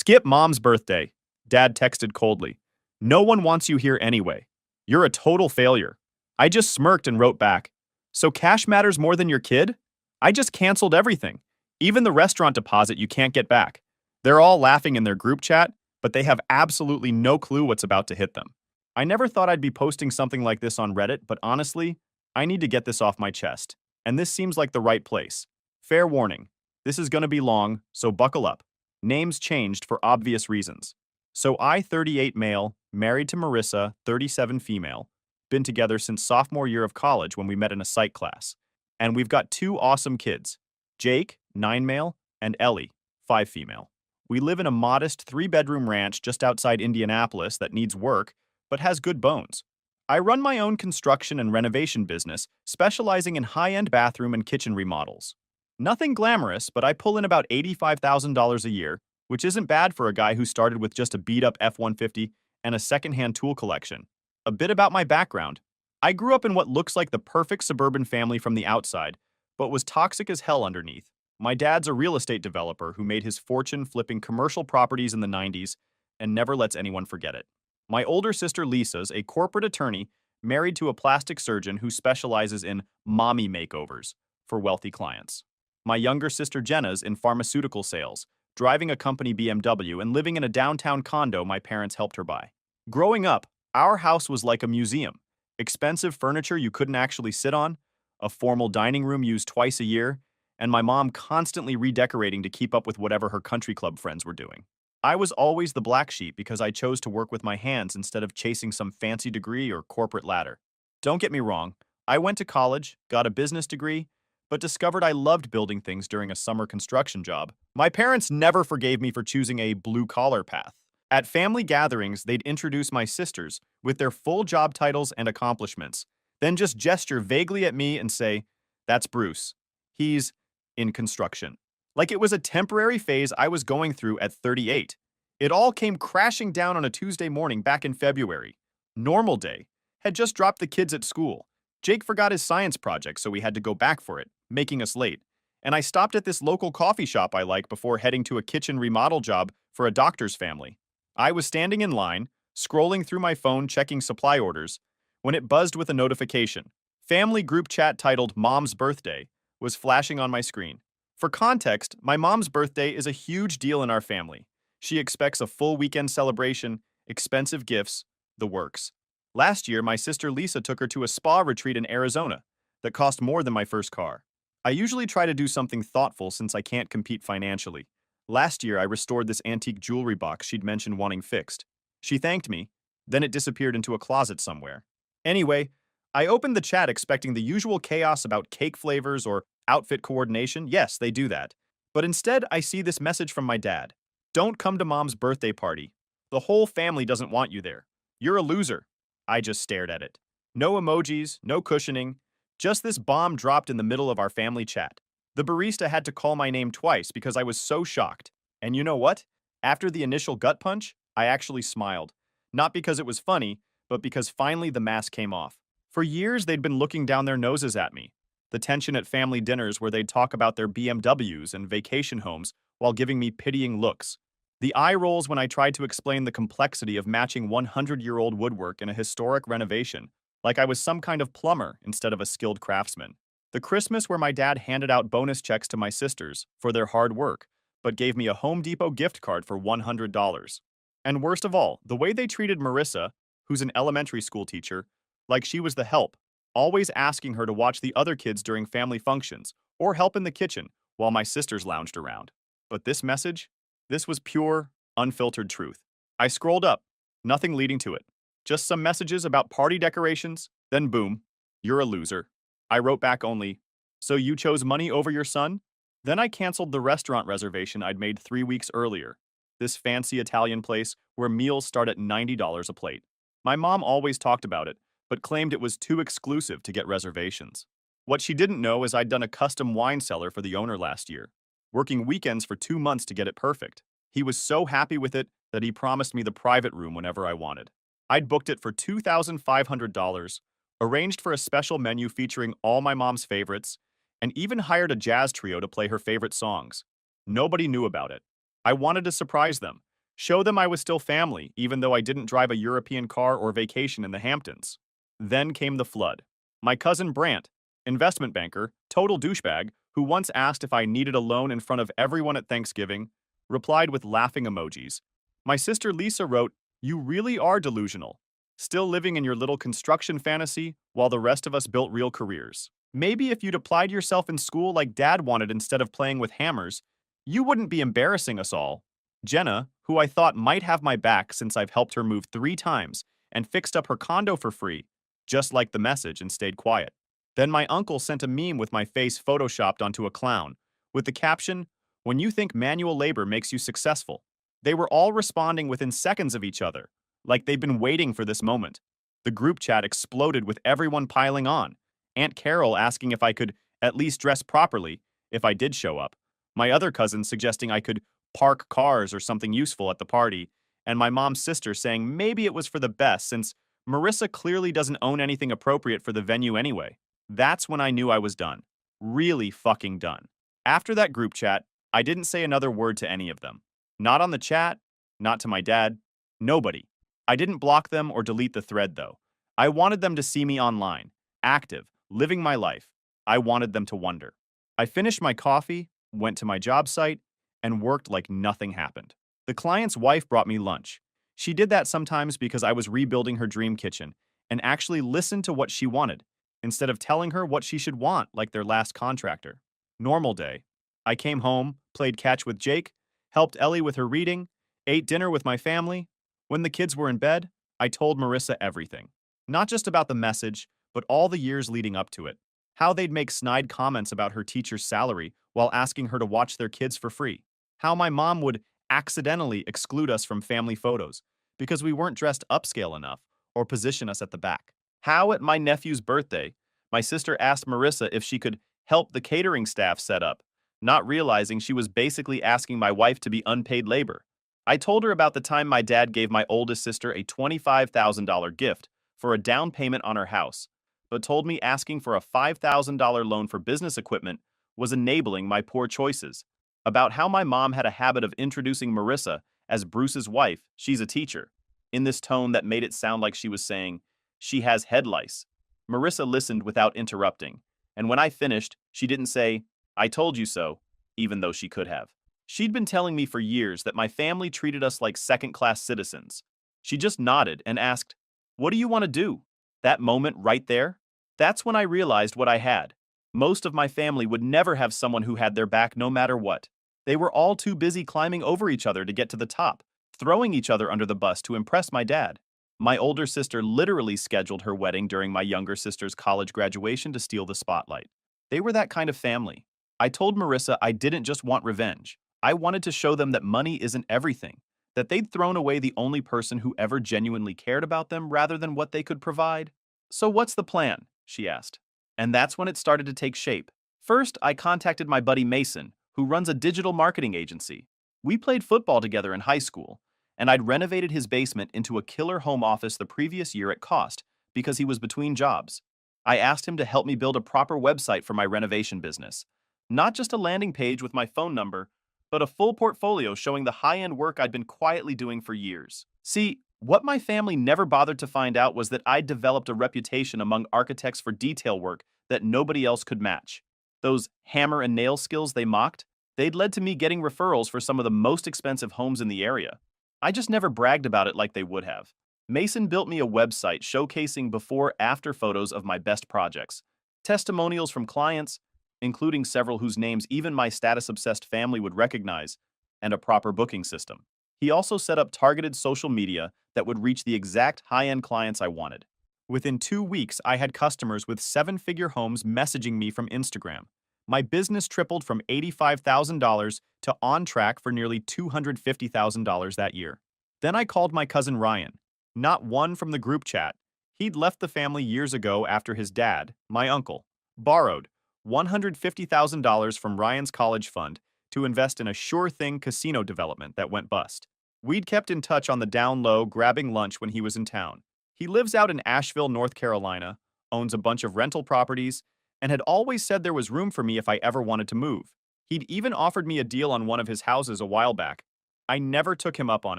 Skip mom's birthday, Dad texted coldly. No one wants you here anyway. You're a total failure. I just smirked and wrote back. So cash matters more than your kid? I just canceled everything. Even the restaurant deposit you can't get back. They're all laughing in their group chat, but they have absolutely no clue what's about to hit them. I never thought I'd be posting something like this on Reddit, but honestly, I need to get this off my chest. And this seems like the right place. Fair warning. This is gonna be long, so buckle up. Names changed for obvious reasons. So I, 38 male, married to Marissa, 37 female, been together since sophomore year of college when we met in a psych class. And we've got two awesome kids, Jake, 9 male, and Ellie, 5 female. We live in a modest 3-bedroom ranch just outside Indianapolis that needs work, but has good bones. I run my own construction and renovation business, specializing in high-end bathroom and kitchen remodels. Nothing glamorous, but I pull in about $85,000 a year, which isn't bad for a guy who started with just a beat-up F-150 and a secondhand tool collection. A bit about my background. I grew up in what looks like the perfect suburban family from the outside, but was toxic as hell underneath. My dad's a real estate developer who made his fortune flipping commercial properties in the 90s and never lets anyone forget it. My older sister Lisa's a corporate attorney married to a plastic surgeon who specializes in mommy makeovers for wealthy clients. My younger sister Jenna's in pharmaceutical sales, driving a company BMW and living in a downtown condo my parents helped her buy. Growing up, our house was like a museum. Expensive furniture you couldn't actually sit on, a formal dining room used twice a year, and my mom constantly redecorating to keep up with whatever her country club friends were doing. I was always the black sheep because I chose to work with my hands instead of chasing some fancy degree or corporate ladder. Don't get me wrong, I went to college, got a business degree, but discovered I loved building things during a summer construction job. My parents never forgave me for choosing a blue-collar path. At family gatherings, they'd introduce my sisters with their full job titles and accomplishments, then just gesture vaguely at me and say, "That's Bruce. He's in construction." Like it was a temporary phase I was going through at 38. It all came crashing down on a Tuesday morning back in February. Normal day. Had just dropped the kids at school. Jake forgot his science project, so we had to go back for it, making us late. And I stopped at this local coffee shop I like before heading to a kitchen remodel job for a doctor's family. I was standing in line, scrolling through my phone checking supply orders, when it buzzed with a notification. Family group chat titled Mom's Birthday was flashing on my screen. For context, my mom's birthday is a huge deal in our family. She expects a full weekend celebration, expensive gifts, the works. Last year, my sister Lisa took her to a spa retreat in Arizona that cost more than my first car. I usually try to do something thoughtful since I can't compete financially. Last year, I restored this antique jewelry box she'd mentioned wanting fixed. She thanked me, then it disappeared into a closet somewhere. Anyway, I opened the chat expecting the usual chaos about cake flavors or outfit coordination. Yes, they do that. But instead, I see this message from my dad. Don't come to mom's birthday party. The whole family doesn't want you there. You're a loser. I just stared at it. No emojis, no cushioning, just this bomb dropped in the middle of our family chat. The barista had to call my name twice because I was so shocked. And you know what? After the initial gut punch, I actually smiled. Not because it was funny, but because finally the mask came off. For years, they'd been looking down their noses at me. The tension at family dinners where they'd talk about their BMWs and vacation homes while giving me pitying looks. The eye rolls when I tried to explain the complexity of matching 100-year-old woodwork in a historic renovation, like I was some kind of plumber instead of a skilled craftsman. The Christmas where my dad handed out bonus checks to my sisters for their hard work, but gave me a Home Depot gift card for $100. And worst of all, the way they treated Marissa, who's an elementary school teacher, like she was the help, always asking her to watch the other kids during family functions or help in the kitchen while my sisters lounged around. But this message? This was pure, unfiltered truth. I scrolled up, nothing leading to it. Just some messages about party decorations, then boom, you're a loser. I wrote back only, so you chose money over your son? Then I canceled the restaurant reservation I'd made 3 weeks earlier. This fancy Italian place where meals start at $90 a plate. My mom always talked about it, but claimed it was too exclusive to get reservations. What she didn't know is I'd done a custom wine cellar for the owner last year, working weekends for 2 months to get it perfect. He was so happy with it that he promised me the private room whenever I wanted. I'd booked it for $2,500, arranged for a special menu featuring all my mom's favorites, and even hired a jazz trio to play her favorite songs. Nobody knew about it. I wanted to surprise them, Show them I was still family, even though I didn't drive a European car or vacation in the Hamptons. Then came the flood. My cousin Brant, investment banker, total douchebag, who once asked if I needed a loan in front of everyone at Thanksgiving, replied with laughing emojis. My sister Lisa wrote, "You really are delusional. Still living in your little construction fantasy while the rest of us built real careers. Maybe if you'd applied yourself in school like Dad wanted instead of playing with hammers, you wouldn't be embarrassing us all." Jenna, who I thought might have my back since I've helped her move 3 times and fixed up her condo for free, just liked the message and stayed quiet. Then my uncle sent a meme with my face photoshopped onto a clown, with the caption, "When you think manual labor makes you successful." They were all responding within seconds of each other, like they'd been waiting for this moment. The group chat exploded with everyone piling on. Aunt Carol asking if I could at least dress properly if I did show up. My other cousin suggesting I could park cars or something useful at the party, and my mom's sister saying maybe it was for the best since Marissa clearly doesn't own anything appropriate for the venue anyway. That's when I knew I was done. Really fucking done. After that group chat, I didn't say another word to any of them. Not on the chat, not to my dad, nobody. I didn't block them or delete the thread though. I wanted them to see me online, active, living my life. I wanted them to wonder. I finished my coffee, went to my job site, and worked like nothing happened. The client's wife brought me lunch. She did that sometimes because I was rebuilding her dream kitchen and actually listened to what she wanted, instead of telling her what she should want like their last contractor. Normal day. I came home, played catch with Jake, helped Ellie with her reading, ate dinner with my family. When the kids were in bed, I told Marissa everything. Not just about the message, but all the years leading up to it. How they'd make snide comments about her teacher's salary while asking her to watch their kids for free. How my mom would accidentally exclude us from family photos because we weren't dressed upscale enough or position us at the back. How at my nephew's birthday, my sister asked Marissa if she could help the catering staff set up, not realizing she was basically asking my wife to be unpaid labor. I told her about the time my dad gave my oldest sister a $25,000 gift for a down payment on her house, but told me asking for a $5,000 loan for business equipment was enabling my poor choices. About how my mom had a habit of introducing Marissa as Bruce's wife, she's a teacher, in this tone that made it sound like she was saying, "She has head lice." Marissa listened without interrupting, and when I finished, she didn't say, "I told you so," even though she could have. She'd been telling me for years that my family treated us like second-class citizens. She just nodded and asked, "What do you want to do?" That moment right there, that's when I realized what I had. Most of my family would never have someone who had their back no matter what. They were all too busy climbing over each other to get to the top, throwing each other under the bus to impress my dad. My older sister literally scheduled her wedding during my younger sister's college graduation to steal the spotlight. They were that kind of family. I told Marissa I didn't just want revenge. I wanted to show them that money isn't everything, that they'd thrown away the only person who ever genuinely cared about them rather than what they could provide. "So what's the plan?" she asked. And that's when it started to take shape. First, I contacted my buddy Mason, who runs a digital marketing agency. We played football together in high school, and I'd renovated his basement into a killer home office the previous year at cost because he was between jobs. I asked him to help me build a proper website for my renovation business. Not just a landing page with my phone number, but a full portfolio showing the high-end work I'd been quietly doing for years. See, what my family never bothered to find out was that I'd developed a reputation among architects for detail work that nobody else could match. Those hammer and nail skills they mocked, they'd led to me getting referrals for some of the most expensive homes in the area. I just never bragged about it like they would have. Mason built me a website showcasing before-after photos of my best projects, testimonials from clients, including several whose names even my status-obsessed family would recognize, and a proper booking system. He also set up targeted social media that would reach the exact high-end clients I wanted. Within 2 weeks, I had customers with 7-figure homes messaging me from Instagram. My business tripled from $85,000 to on track for nearly $250,000 that year. Then I called my cousin Ryan, not one from the group chat. He'd left the family years ago after his dad, my uncle, borrowed $150,000 from Ryan's college fund to invest in a sure-thing casino development that went bust. We'd kept in touch on the down low, grabbing lunch when he was in town. He lives out in Asheville, North Carolina, owns a bunch of rental properties, and had always said there was room for me if I ever wanted to move. He'd even offered me a deal on one of his houses a while back, I never took him up on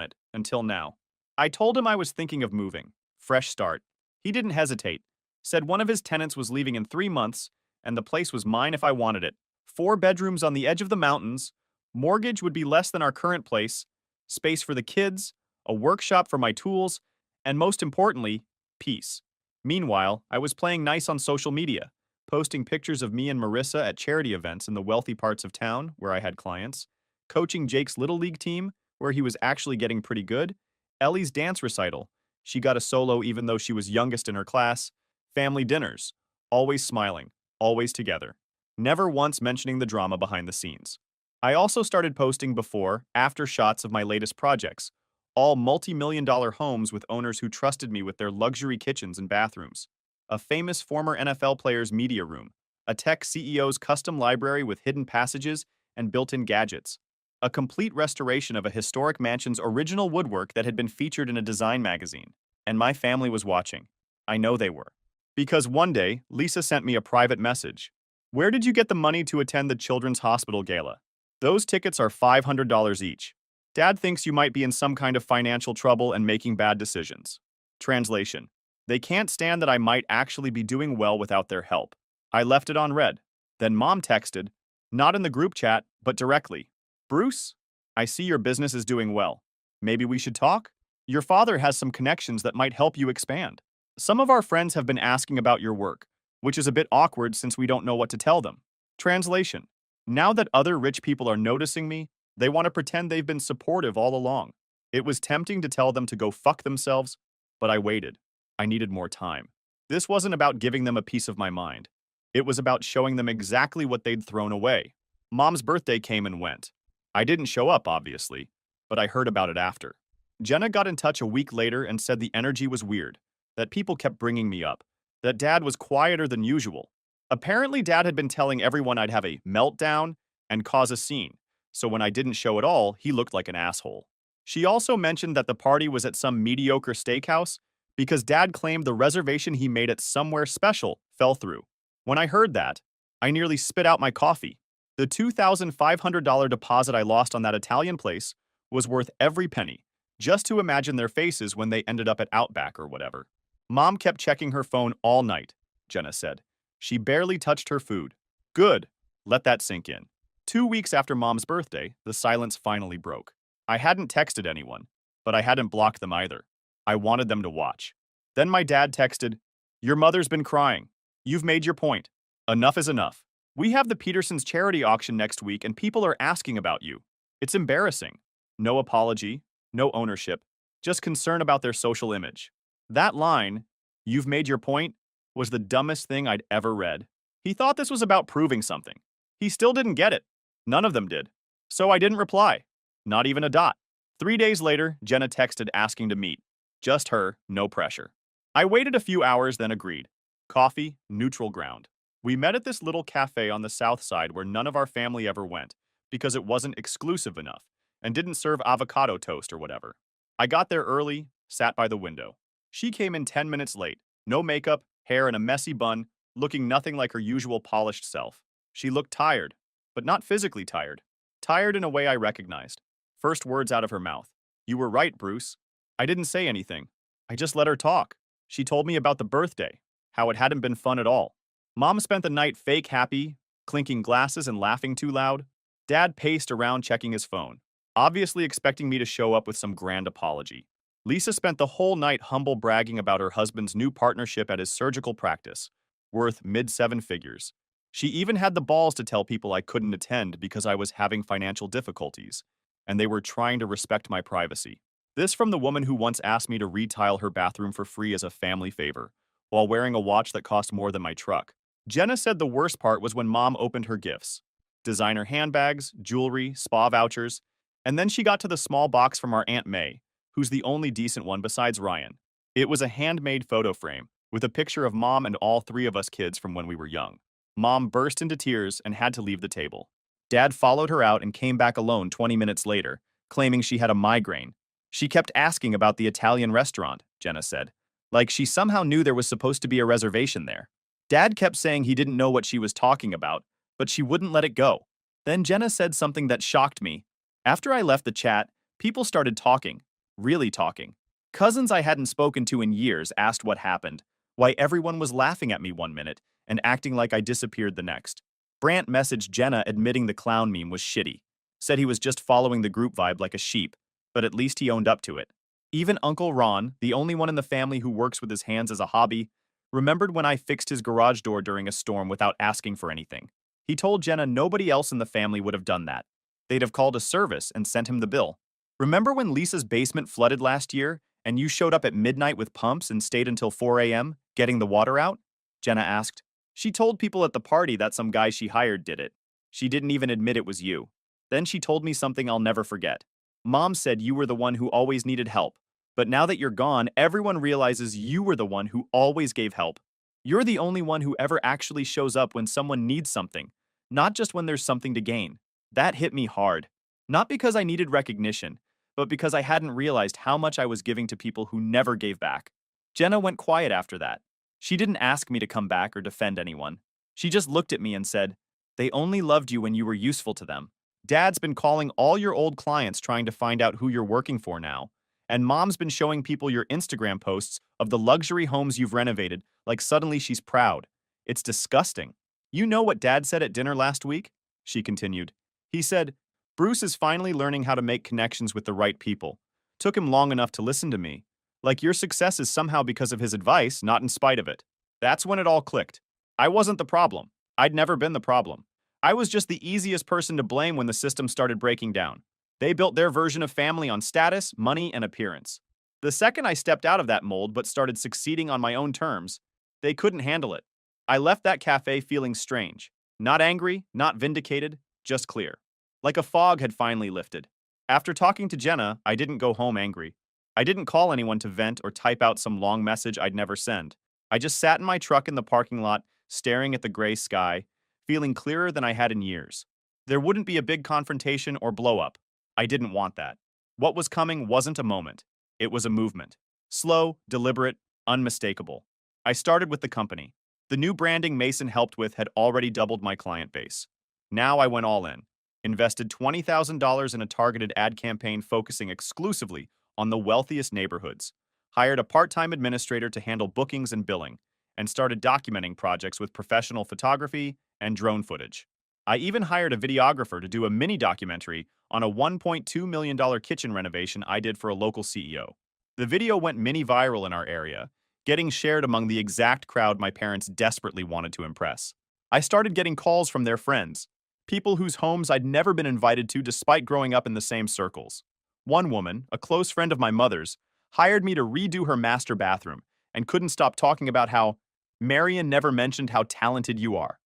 it, until now. I told him I was thinking of moving. Fresh start. He didn't hesitate. Said one of his tenants was leaving in 3 months, and the place was mine if I wanted it. 4 bedrooms on the edge of the mountains, mortgage would be less than our current place, space for the kids, a workshop for my tools, and most importantly, peace. Meanwhile, I was playing nice on social media, posting pictures of me and Marissa at charity events in the wealthy parts of town where I had clients, coaching Jake's Little League team, where he was actually getting pretty good, Ellie's dance recital. She got a solo even though she was youngest in her class, family dinners, always smiling, always together, never once mentioning the drama behind the scenes. I also started posting before, after shots of my latest projects, all multi-million-dollar homes with owners who trusted me with their luxury kitchens and bathrooms, a famous former NFL player's media room, a tech CEO's custom library with hidden passages and built-in gadgets, a complete restoration of a historic mansion's original woodwork that had been featured in a design magazine. And my family was watching. I know they were. Because one day, Lisa sent me a private message. Where did you get the money to attend the Children's Hospital Gala? Those tickets are $500 each. Dad thinks you might be in some kind of financial trouble and making bad decisions. Translation. They can't stand that I might actually be doing well without their help. I left it on read. Then Mom texted, not in the group chat, but directly. Bruce, I see your business is doing well. Maybe we should talk? Your father has some connections that might help you expand. Some of our friends have been asking about your work, which is a bit awkward since we don't know what to tell them. Translation. Now that other rich people are noticing me, they want to pretend they've been supportive all along. It was tempting to tell them to go fuck themselves, but I waited. I needed more time. This wasn't about giving them a piece of my mind. It was about showing them exactly what they'd thrown away. Mom's birthday came and went. I didn't show up, obviously, but I heard about it after. Jenna got in touch a week later and said the energy was weird, that people kept bringing me up, that Dad was quieter than usual. Apparently, Dad had been telling everyone I'd have a meltdown and cause a scene, so when I didn't show at all, he looked like an asshole. She also mentioned that the party was at some mediocre steakhouse because Dad claimed the reservation he made at Somewhere Special fell through. When I heard that, I nearly spit out my coffee. The $2,500 deposit I lost on that Italian place was worth every penny, just to imagine their faces when they ended up at Outback or whatever. Mom kept checking her phone all night, Jenna said. She barely touched her food. Good. Let that sink in. 2 weeks after Mom's birthday, the silence finally broke. I hadn't texted anyone, but I hadn't blocked them either. I wanted them to watch. Then my dad texted, Your mother's been crying. You've made your point. Enough is enough. We have the Petersons charity auction next week and people are asking about you. It's embarrassing. No apology, no ownership, just concern about their social image. That line, You've made your point, was the dumbest thing I'd ever read. He thought this was about proving something. He still didn't get it. None of them did. So I didn't reply. Not even a dot. 3 days later, Jenna texted asking to meet. Just her, no pressure. I waited a few hours, then agreed. Coffee, neutral ground. We met at this little cafe on the south side where none of our family ever went because it wasn't exclusive enough and didn't serve avocado toast or whatever. I got there early, sat by the window. She came in 10 minutes late. No makeup, hair in a messy bun, looking nothing like her usual polished self. She looked tired, but not physically tired. Tired in a way I recognized. First words out of her mouth. You were right, Bruce. I didn't say anything. I just let her talk. She told me about the birthday, how it hadn't been fun at all. Mom spent the night fake happy, clinking glasses and laughing too loud. Dad paced around checking his phone, obviously expecting me to show up with some grand apology. Lisa spent the whole night humble bragging about her husband's new partnership at his surgical practice, worth mid-seven figures. She even had the balls to tell people I couldn't attend because I was having financial difficulties, and they were trying to respect my privacy. This from the woman who once asked me to retile her bathroom for free as a family favor, while wearing a watch that cost more than my truck. Jenna said the worst part was when Mom opened her gifts. Designer handbags, jewelry, spa vouchers, and then she got to the small box from our Aunt May, who's the only decent one besides Ryan. It was a handmade photo frame with a picture of Mom and all 3 of us kids from when we were young. Mom burst into tears and had to leave the table. Dad followed her out and came back alone 20 minutes later, claiming she had a migraine. She kept asking about the Italian restaurant, Jenna said, like she somehow knew there was supposed to be a reservation there. Dad kept saying he didn't know what she was talking about, but she wouldn't let it go. Then Jenna said something that shocked me. After I left the chat, People started talking, really talking. Cousins I hadn't spoken to in years asked what happened, why everyone was laughing at me one minute and acting like I disappeared the next. Brant messaged Jenna admitting the clown meme was shitty, said he was just following the group vibe like a sheep, but at least he owned up to it. Even Uncle Ron, the only one in the family who works with his hands as a hobby, remembered when I fixed his garage door during a storm without asking for anything. He told Jenna nobody else in the family would have done that. They'd have called a service and sent him the bill. Remember when Lisa's basement flooded last year and you showed up at midnight with pumps and stayed until 4 a.m. getting the water out? Jenna asked. She told people at the party that some guy she hired did it. She didn't even admit it was you. Then she told me something I'll never forget. Mom said you were the one who always needed help. But now that you're gone, everyone realizes you were the one who always gave help. You're the only one who ever actually shows up when someone needs something, not just when there's something to gain. That hit me hard. Not because I needed recognition, but because I hadn't realized how much I was giving to people who never gave back. Jenna went quiet after that. She didn't ask me to come back or defend anyone. She just looked at me and said, "They only loved you when you were useful to them. Dad's been calling all your old clients trying to find out who you're working for now. And Mom's been showing people your Instagram posts of the luxury homes you've renovated like suddenly she's proud. It's disgusting. You know what Dad said at dinner last week?" She continued. He said, "Bruce is finally learning how to make connections with the right people. Took him long enough to listen to me. Like your success is somehow because of his advice, not in spite of it." That's when it all clicked. I wasn't the problem. I'd never been the problem. I was just the easiest person to blame when the system started breaking down. They built their version of family on status, money, and appearance. The second I stepped out of that mold but started succeeding on my own terms, they couldn't handle it. I left that cafe feeling strange. Not angry, not vindicated, just clear. Like a fog had finally lifted. After talking to Jenna, I didn't go home angry. I didn't call anyone to vent or type out some long message I'd never send. I just sat in my truck in the parking lot, staring at the gray sky, feeling clearer than I had in years. There wouldn't be a big confrontation or blow up. I didn't want that. What was coming wasn't a moment. It was a movement. Slow, deliberate, unmistakable. I started with the company. The new branding Mason helped with had already doubled my client base. Now I went all in. Invested $20,000 in a targeted ad campaign focusing exclusively on the wealthiest neighborhoods. Hired a part-time administrator to handle bookings and billing, and started documenting projects with professional photography and drone footage. I even hired a videographer to do a mini documentary on a $1.2 million kitchen renovation I did for a local CEO. The video went mini viral in our area, getting shared among the exact crowd my parents desperately wanted to impress. I started getting calls from their friends, people whose homes I'd never been invited to despite growing up in the same circles. One woman, a close friend of my mother's, hired me to redo her master bathroom and couldn't stop talking about how Marion never mentioned how talented you are.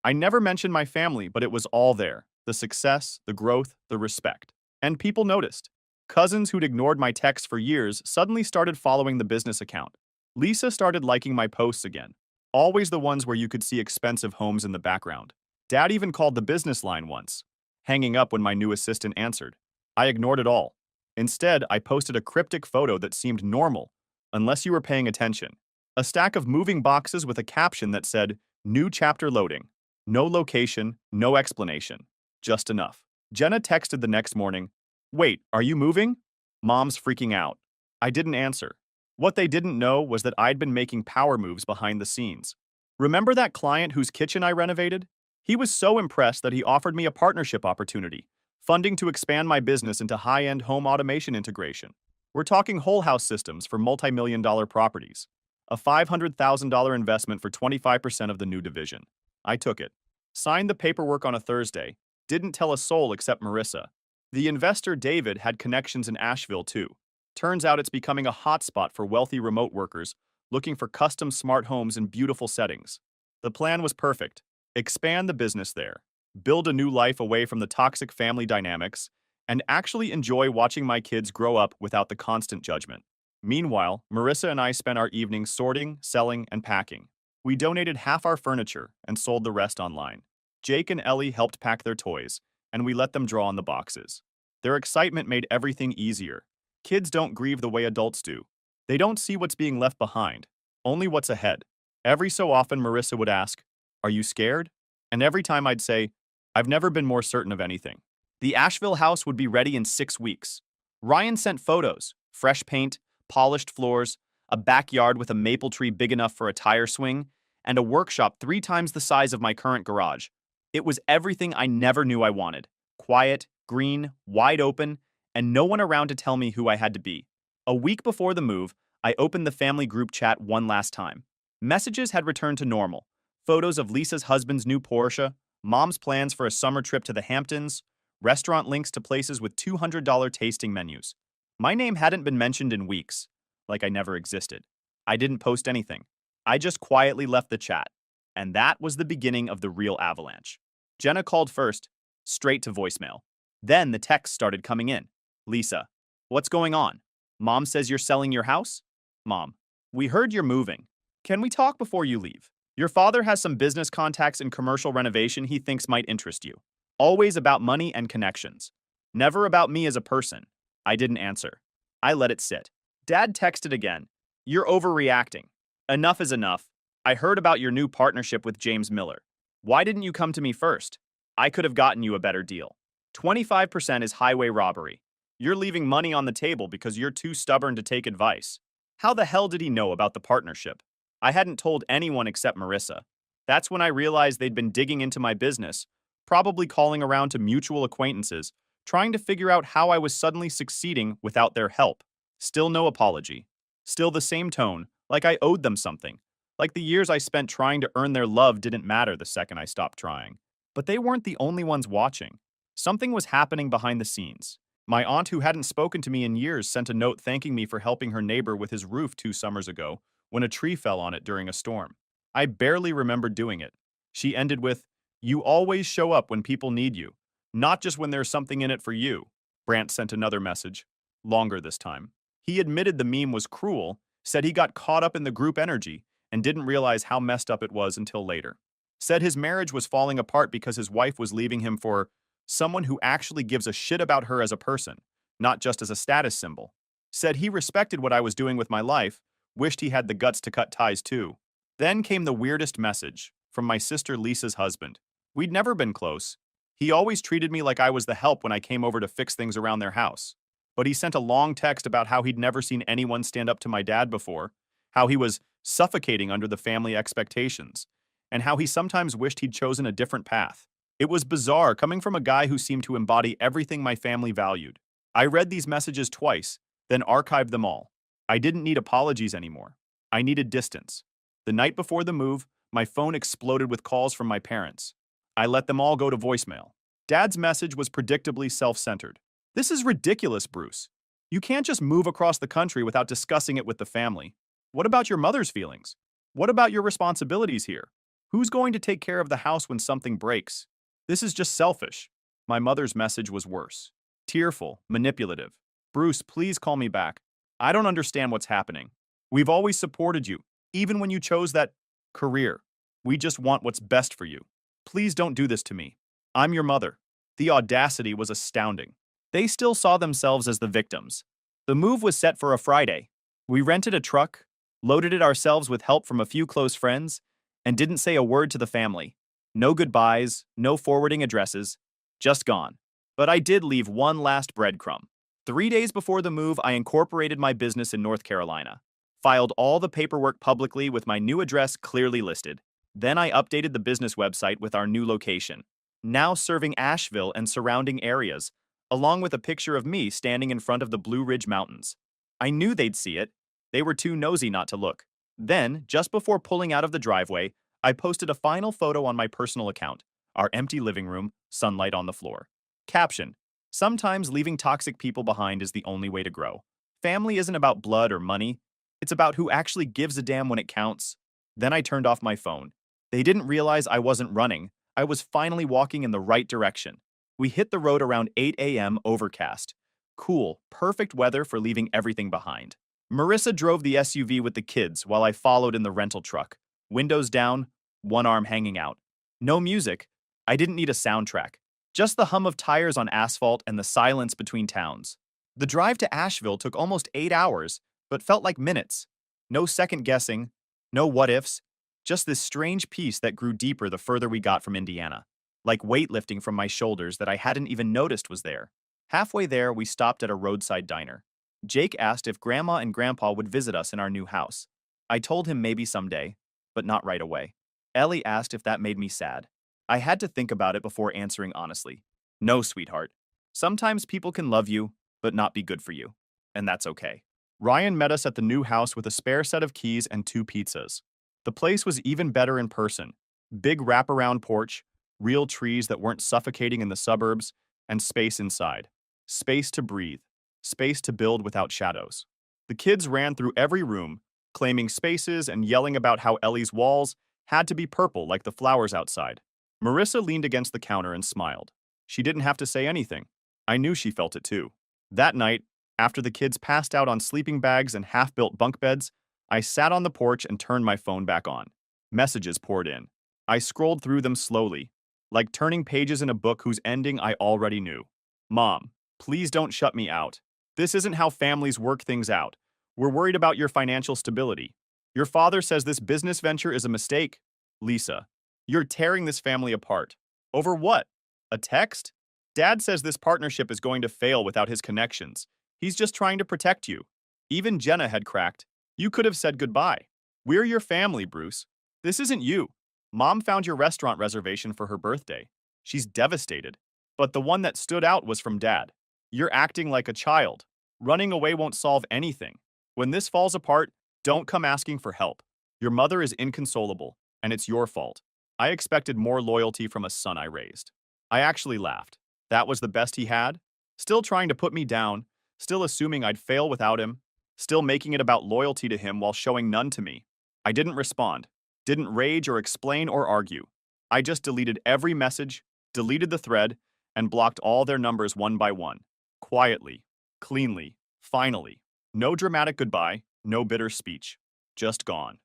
I never mentioned my family, but it was all there. The success, the growth, the respect. And people noticed. Cousins who'd ignored my texts for years suddenly started following the business account. Lisa started liking my posts again. Always the ones where you could see expensive homes in the background. Dad even called the business line once, hanging up when my new assistant answered. I ignored it all. Instead, I posted a cryptic photo that seemed normal, unless you were paying attention. A stack of moving boxes with a caption that said, "New chapter loading." No location, no explanation. Just enough. Jenna texted the next morning, "Wait, are you moving?" Mom's freaking out. I didn't answer. What they didn't know was that I'd been making power moves behind the scenes. Remember that client whose kitchen I renovated? He was so impressed that he offered me a partnership opportunity, funding to expand my business into high-end home automation integration. We're talking whole house systems for multi-million-dollar properties. A $500,000 investment for 25% of the new division. I took it. Signed the paperwork on a Thursday. Didn't tell a soul except Marissa. The investor, David, had connections in Asheville, too. Turns out it's becoming a hotspot for wealthy remote workers looking for custom smart homes in beautiful settings. The plan was perfect. Expand the business there. Build a new life away from the toxic family dynamics, and actually enjoy watching my kids grow up without the constant judgment. Meanwhile, Marissa and I spent our evenings sorting, selling, and packing. We donated half our furniture and sold the rest online. Jake and Ellie helped pack their toys, and we let them draw on the boxes. Their excitement made everything easier. Kids don't grieve the way adults do. They don't see what's being left behind, only what's ahead. Every so often, Marissa would ask, "Are you scared?" And every time I'd say, "I've never been more certain of anything." The Asheville house would be ready in 6 weeks. Ryan sent photos, fresh paint, polished floors, a backyard with a maple tree big enough for a tire swing, and a workshop 3 times the size of my current garage. It was everything I never knew I wanted. Quiet, green, wide open, and no one around to tell me who I had to be. A week before the move, I opened the family group chat one last time. Messages had returned to normal. Photos of Lisa's husband's new Porsche, mom's plans for a summer trip to the Hamptons, restaurant links to places with $200 tasting menus. My name hadn't been mentioned in weeks, like I never existed. I didn't post anything. I just quietly left the chat. And that was the beginning of the real avalanche. Jenna called first, straight to voicemail. Then the texts started coming in. Lisa, what's going on? Mom says you're selling your house? Mom, we heard you're moving. Can we talk before you leave? Your father has some business contacts in commercial renovation he thinks might interest you. Always about money and connections. Never about me as a person. I didn't answer. I let it sit. Dad texted again. You're overreacting. Enough is enough. I heard about your new partnership with James Miller. Why didn't you come to me first? I could have gotten you a better deal. 25% is highway robbery. You're leaving money on the table because you're too stubborn to take advice. How the hell did he know about the partnership? I hadn't told anyone except Marissa. That's when I realized they'd been digging into my business, probably calling around to mutual acquaintances, trying to figure out how I was suddenly succeeding without their help. Still no apology. Still the same tone, like I owed them something. Like the years I spent trying to earn their love didn't matter the second I stopped trying. But they weren't the only ones watching. Something was happening behind the scenes. My aunt, who hadn't spoken to me in years, sent a note thanking me for helping her neighbor with his roof 2 summers ago when a tree fell on it during a storm. I barely remembered doing it. She ended with, "You always show up when people need you, not just when there's something in it for you." Brant sent another message, longer this time. He admitted the meme was cruel, said he got caught up in the group energy, and didn't realize how messed up it was until later. Said his marriage was falling apart because his wife was leaving him for someone who actually gives a shit about her as a person, not just as a status symbol. Said he respected what I was doing with my life, wished he had the guts to cut ties too. Then came the weirdest message, from my sister Lisa's husband. We'd never been close. He always treated me like I was the help when I came over to fix things around their house. But he sent a long text about how he'd never seen anyone stand up to my dad before, how he was suffocating under the family expectations, and how he sometimes wished he'd chosen a different path. It was bizarre coming from a guy who seemed to embody everything my family valued. I read these messages twice, then archived them all. I didn't need apologies anymore. I needed distance. The night before the move, my phone exploded with calls from my parents. I let them all go to voicemail. Dad's message was predictably self-centered. "This is ridiculous, Bruce. You can't just move across the country without discussing it with the family. What about your mother's feelings? What about your responsibilities here? Who's going to take care of the house when something breaks? This is just selfish." My mother's message was worse. Tearful, manipulative. "Bruce, please call me back. I don't understand what's happening. We've always supported you, even when you chose that career. We just want what's best for you. Please don't do this to me. I'm your mother." The audacity was astounding. They still saw themselves as the victims. The move was set for a Friday. We rented a truck, loaded it ourselves with help from a few close friends, and didn't say a word to the family. No goodbyes, no forwarding addresses, just gone. But I did leave one last breadcrumb. 3 days before the move, I incorporated my business in North Carolina, filed all the paperwork publicly with my new address clearly listed. Then I updated the business website with our new location, now serving Asheville and surrounding areas, along with a picture of me standing in front of the Blue Ridge Mountains. I knew they'd see it. They were too nosy not to look. Then, just before pulling out of the driveway, I posted a final photo on my personal account, our empty living room, sunlight on the floor. Caption: "Sometimes leaving toxic people behind is the only way to grow. Family isn't about blood or money. It's about who actually gives a damn when it counts." Then I turned off my phone. They didn't realize I wasn't running. I was finally walking in the right direction. We hit the road around 8 a.m. overcast. Cool, perfect weather for leaving everything behind. Marissa drove the SUV with the kids while I followed in the rental truck. Windows down, one arm hanging out. No music. I didn't need a soundtrack. Just the hum of tires on asphalt and the silence between towns. The drive to Asheville took almost 8 hours, but felt like minutes. No second guessing, no what ifs, just this strange peace that grew deeper the further we got from Indiana. Like weightlifting from my shoulders that I hadn't even noticed was there. Halfway there, we stopped at a roadside diner. Jake asked if Grandma and Grandpa would visit us in our new house. I told him maybe someday, but not right away. Ellie asked if that made me sad. I had to think about it before answering honestly. No, sweetheart. Sometimes people can love you, but not be good for you. And that's okay. Ryan met us at the new house with a spare set of keys and 2 pizzas. The place was even better in person. Big wraparound porch, real trees that weren't suffocating in the suburbs, and space inside. Space to breathe. Space to build without shadows. The kids ran through every room, claiming spaces and yelling about how Ellie's walls had to be purple like the flowers outside. Marissa leaned against the counter and smiled. She didn't have to say anything. I knew she felt it too. That night, after the kids passed out on sleeping bags and half-built bunk beds, I sat on the porch and turned my phone back on. Messages poured in. I scrolled through them slowly, like turning pages in a book whose ending I already knew. Mom, please don't shut me out. This isn't how families work things out. We're worried about your financial stability. Your father says this business venture is a mistake. Lisa, you're tearing this family apart. Over what? A text? Dad says this partnership is going to fail without his connections. He's just trying to protect you. Even Jenna had cracked. You could have said goodbye. We're your family, Bruce. This isn't you. Mom found your restaurant reservation for her birthday. She's devastated. But the one that stood out was from Dad. You're acting like a child. Running away won't solve anything. When this falls apart, don't come asking for help. Your mother is inconsolable, and it's your fault. I expected more loyalty from a son I raised. I actually laughed. That was the best he had? Still trying to put me down, still assuming I'd fail without him, still making it about loyalty to him while showing none to me. I didn't respond, didn't rage or explain or argue. I just deleted every message, deleted the thread, and blocked all their numbers one by one. Quietly, cleanly, finally. No dramatic goodbye, no bitter speech. Just gone.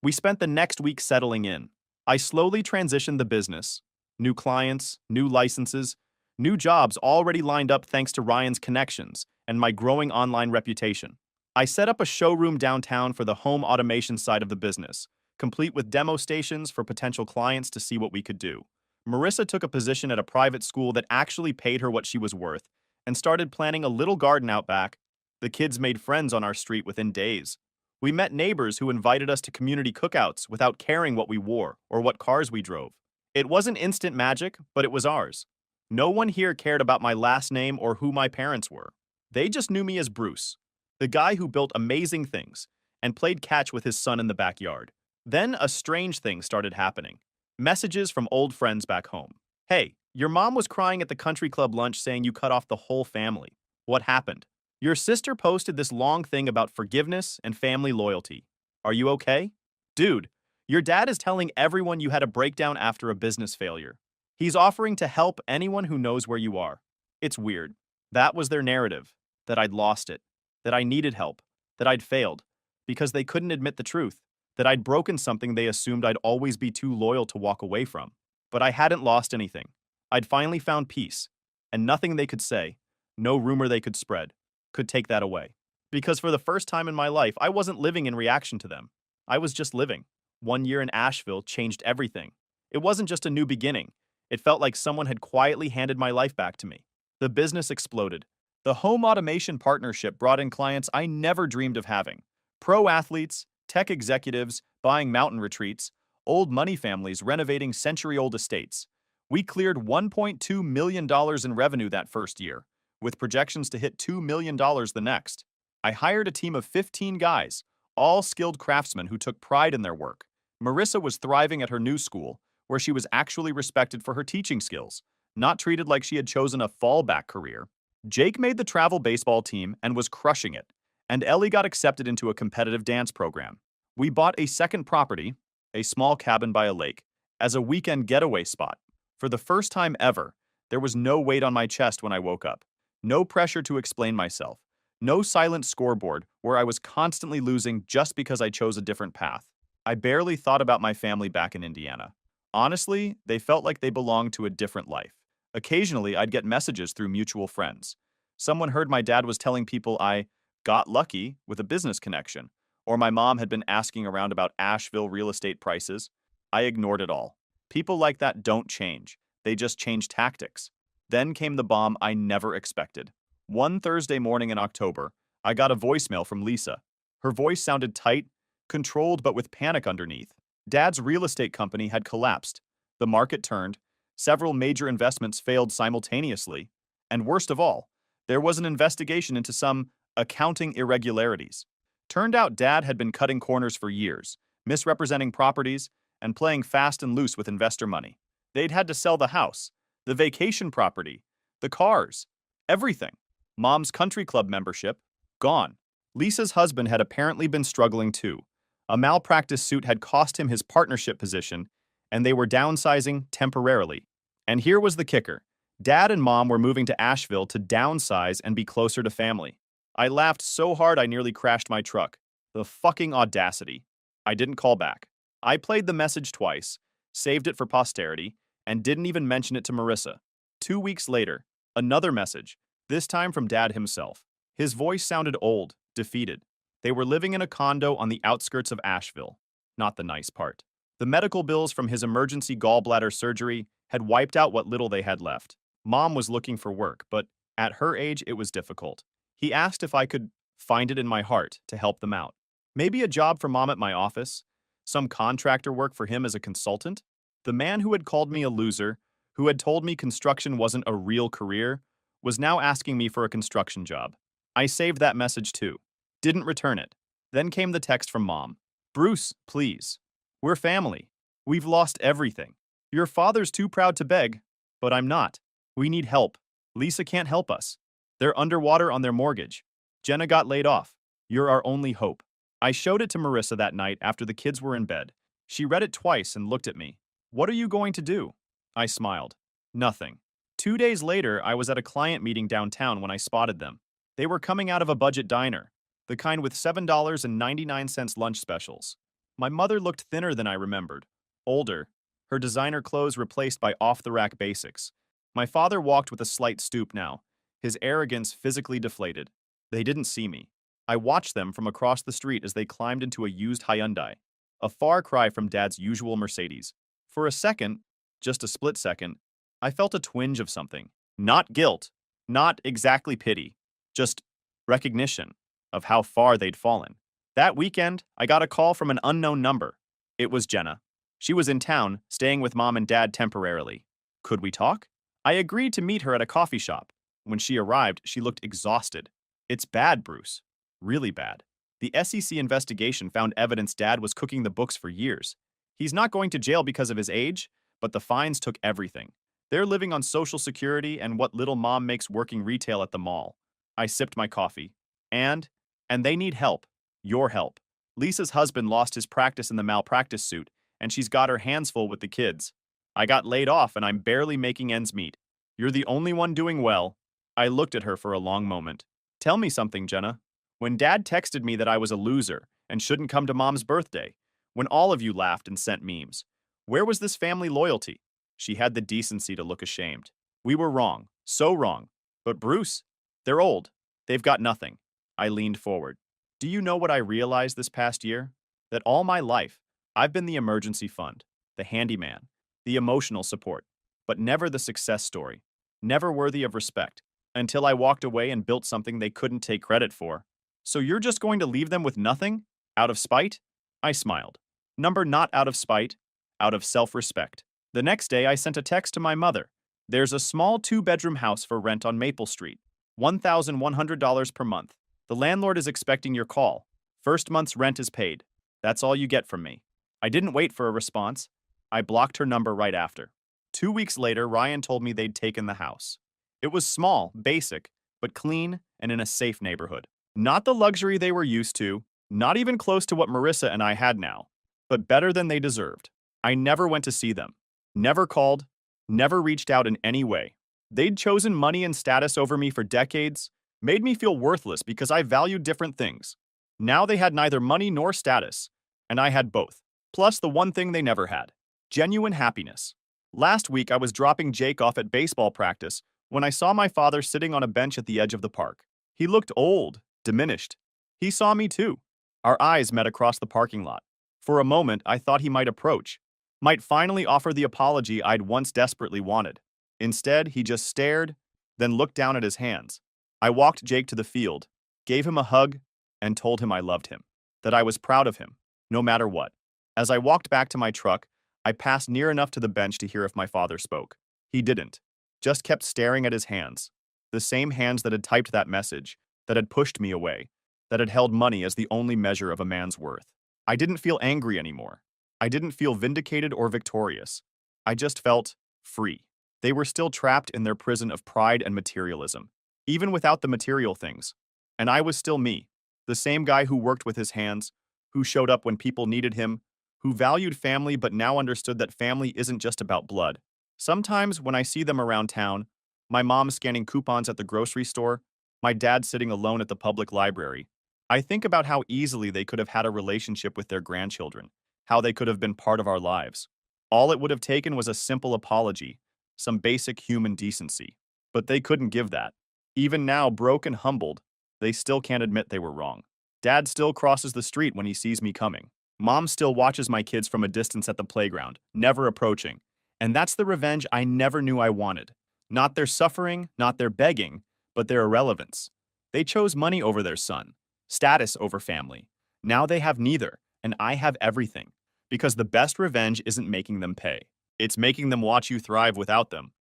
We spent the next week settling in. I slowly transitioned the business. New clients, new licenses, new jobs already lined up thanks to Ryan's connections and my growing online reputation. I set up a showroom downtown for the home automation side of the business, complete with demo stations for potential clients to see what we could do. Marissa took a position at a private school that actually paid her what she was worth and started planning a little garden out back. The kids made friends on our street within days. We met neighbors who invited us to community cookouts without caring what we wore or what cars we drove. It wasn't instant magic, but it was ours. No one here cared about my last name or who my parents were. They just knew me as Bruce, the guy who built amazing things and played catch with his son in the backyard. Then a strange thing started happening. Messages from old friends back home. Hey, your mom was crying at the country club lunch saying you cut off the whole family. What happened? Your sister posted this long thing about forgiveness and family loyalty. Are you okay? Dude, your dad is telling everyone you had a breakdown after a business failure. He's offering to help anyone who knows where you are. It's weird. That was their narrative, that I'd lost it, that I needed help, that I'd failed, because they couldn't admit the truth, that I'd broken something they assumed I'd always be too loyal to walk away from. But I hadn't lost anything. I'd finally found peace, and nothing they could say, no rumor they could spread, could take that away. Because for the first time in my life, I wasn't living in reaction to them. I was just living. 1 year in Asheville changed everything. It wasn't just a new beginning. It felt like someone had quietly handed my life back to me. The business exploded. The home automation partnership brought in clients I never dreamed of having. Pro athletes, tech executives buying mountain retreats, old money families renovating century-old estates. We cleared $1.2 million in revenue that first year, with projections to hit $2 million the next. I hired a team of 15 guys, all skilled craftsmen who took pride in their work. Marissa was thriving at her new school, where she was actually respected for her teaching skills, not treated like she had chosen a fallback career. Jake made the travel baseball team and was crushing it, and Ellie got accepted into a competitive dance program. We bought a second property, a small cabin by a lake, as a weekend getaway spot. For the first time ever, there was no weight on my chest when I woke up. No pressure to explain myself. No silent scoreboard where I was constantly losing just because I chose a different path. I barely thought about my family back in Indiana. Honestly, they felt like they belonged to a different life. Occasionally, I'd get messages through mutual friends. Someone heard my dad was telling people I got lucky with a business connection, or my mom had been asking around about Asheville real estate prices. I ignored it all. People like that don't change. They just change tactics. Then came the bomb I never expected. One Thursday morning in October, I got a voicemail from Lisa. Her voice sounded tight, controlled but with panic underneath. Dad's real estate company had collapsed. The market turned. Several major investments failed simultaneously. And worst of all, there was an investigation into some accounting irregularities. Turned out Dad had been cutting corners for years, misrepresenting properties, and playing fast and loose with investor money. They'd had to sell the house, the vacation property, the cars, everything. Mom's country club membership, gone. Lisa's husband had apparently been struggling too. A malpractice suit had cost him his partnership position, and they were downsizing temporarily. And here was the kicker. Dad and Mom were moving to Asheville to downsize and be closer to family. I laughed so hard I nearly crashed my truck. The fucking audacity. I didn't call back. I played the message twice, saved it for posterity, and didn't even mention it to Marissa. 2 weeks later, another message, this time from Dad himself. His voice sounded old, defeated. They were living in a condo on the outskirts of Asheville. Not the nice part. The medical bills from his emergency gallbladder surgery had wiped out what little they had left. Mom was looking for work, but at her age it was difficult. He asked if I could find it in my heart to help them out. Maybe a job for Mom at my office? Some contractor work for him as a consultant? The man who had called me a loser, who had told me construction wasn't a real career, was now asking me for a construction job. I saved that message too. Didn't return it. Then came the text from Mom. Bruce, please. We're family. We've lost everything. Your father's too proud to beg, but I'm not. We need help. Lisa can't help us. They're underwater on their mortgage. Jenna got laid off. You're our only hope. I showed it to Marissa that night after the kids were in bed. She read it twice and looked at me. What are you going to do? I smiled. Nothing. 2 days later, I was at a client meeting downtown when I spotted them. They were coming out of a budget diner, the kind with $7.99 lunch specials. My mother looked thinner than I remembered, older, her designer clothes replaced by off-the-rack basics. My father walked with a slight stoop now, his arrogance physically deflated. They didn't see me. I watched them from across the street as they climbed into a used Hyundai, a far cry from Dad's usual Mercedes. For a second, just a split second, I felt a twinge of something. Not guilt, not exactly pity, just recognition of how far they'd fallen. That weekend, I got a call from an unknown number. It was Jenna. She was in town, staying with Mom and Dad temporarily. Could we talk? I agreed to meet her at a coffee shop. When she arrived, she looked exhausted. It's bad, Bruce. Really bad. The SEC investigation found evidence Dad was cooking the books for years. He's not going to jail because of his age, but the fines took everything. They're living on Social Security and what little Mom makes working retail at the mall. I sipped my coffee. And they need help. Your help. Lisa's husband lost his practice in the malpractice suit, and she's got her hands full with the kids. I got laid off and I'm barely making ends meet. You're the only one doing well. I looked at her for a long moment. Tell me something, Jenna. When Dad texted me that I was a loser and shouldn't come to Mom's birthday, when all of you laughed and sent memes, where was this family loyalty? She had the decency to look ashamed. We were wrong, so wrong. But Bruce, they're old. They've got nothing. I leaned forward. Do you know what I realized this past year? That all my life, I've been the emergency fund, the handyman, the emotional support, but never the success story, never worthy of respect, until I walked away and built something they couldn't take credit for. So you're just going to leave them with nothing? Out of spite? I smiled. Number not out of spite, out of self-respect. The next day, I sent a text to my mother. There's a small 2-bedroom house for rent on Maple Street. $1,100 per month. The landlord is expecting your call. First month's rent is paid. That's all you get from me. I didn't wait for a response. I blocked her number right after. 2 weeks later, Ryan told me they'd taken the house. It was small, basic, but clean and in a safe neighborhood. Not the luxury they were used to, not even close to what Marissa and I had now, but better than they deserved. I never went to see them. Never called. Never reached out in any way. They'd chosen money and status over me for decades, made me feel worthless because I valued different things. Now they had neither money nor status, and I had both. Plus the one thing they never had. Genuine happiness. Last week I was dropping Jake off at baseball practice when I saw my father sitting on a bench at the edge of the park. He looked old, diminished. He saw me too. Our eyes met across the parking lot. For a moment I thought he might approach, might finally offer the apology I'd once desperately wanted. Instead, he just stared, then looked down at his hands. I walked Jake to the field, gave him a hug, and told him I loved him, that I was proud of him, no matter what. As I walked back to my truck, I passed near enough to the bench to hear if my father spoke. He didn't, just kept staring at his hands, the same hands that had typed that message, that had pushed me away, that had held money as the only measure of a man's worth. I didn't feel angry anymore. I didn't feel vindicated or victorious. I just felt free. They were still trapped in their prison of pride and materialism, even without the material things. And I was still me, the same guy who worked with his hands, who showed up when people needed him, who valued family but now understood that family isn't just about blood. Sometimes when I see them around town, my mom scanning coupons at the grocery store, my dad sitting alone at the public library, I think about how easily they could have had a relationship with their grandchildren, how they could have been part of our lives. All it would have taken was a simple apology, some basic human decency. But they couldn't give that. Even now, broke and humbled, they still can't admit they were wrong. Dad still crosses the street when he sees me coming. Mom still watches my kids from a distance at the playground, never approaching. And that's the revenge I never knew I wanted. Not their suffering, not their begging, but their irrelevance. They chose money over their son, status over family. Now they have neither, and I have everything. Because the best revenge isn't making them pay. It's making them watch you thrive without them.